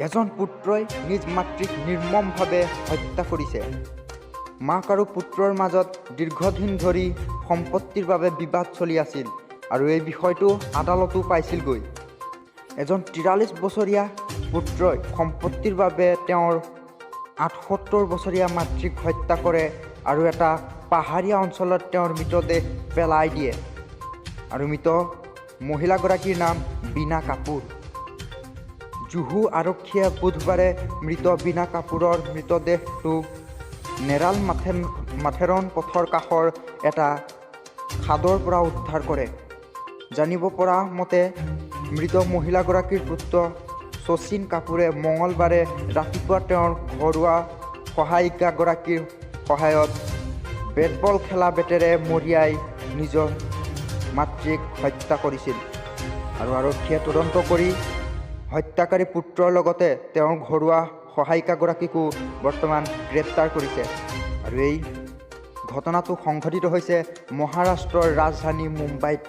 এজন পুত্ৰই নিজ মাতৃক নিৰ্মমভাৱে হত্যা কৰিছে। মাক আৰু পুত্ৰৰ মাজত দীৰ্ঘদিন ধৰি সম্পত্তিৰ বাবে বিবাদ চলি আছিল আৰু এই বিষয়টো আদালতো পাইছিলগৈ। এজন 43 বছৰীয়া পুত্ৰই সম্পত্তিৰ বাবে তেওঁৰ 78 বছৰীয়া মাতৃক হত্যা কৰে আৰু এটা পাহাৰীয়া অঞ্চলত তেওঁৰ মৃতদেহ পেলাই দিয়ে। আৰু মৃত মহিলাগৰাকীৰ নাম বীণা কাপুৰ। জুহু আৰক্ষীয়ে বুধবাৰে মৃত বীণা কাপুৰৰ মৃতদেহটো নেৰাল মাথেৰণ পথৰ কাষৰ এটা খাদৰ পৰা উদ্ধাৰ কৰে। জানিব পৰা মতে মৃত মহিলাগৰাকীৰ পুত্ৰ শচীন কাপুৰে মঙলবাৰে ৰাতিপুৱা তেওঁৰ ঘৰুৱা সহায়িকাগৰাকীৰ সহায়ত বেটবল খেলা বেটেৰে মৰিয়াই নিজৰ মাতৃক হত্যা কৰিছিল। আৰু আৰক্ষীয়ে তদন্ত কৰি হত্যাকাৰী পুত্ৰৰ লগতে তেওঁৰ ঘৰুৱা সহায়িকাগৰাকীকো বৰ্তমান গ্ৰেপ্তাৰ কৰিছে। আৰু এই ঘটনাটো সংঘটিত হৈছে মহাৰাষ্ট্ৰৰ ৰাজধানী মুম্বাইত।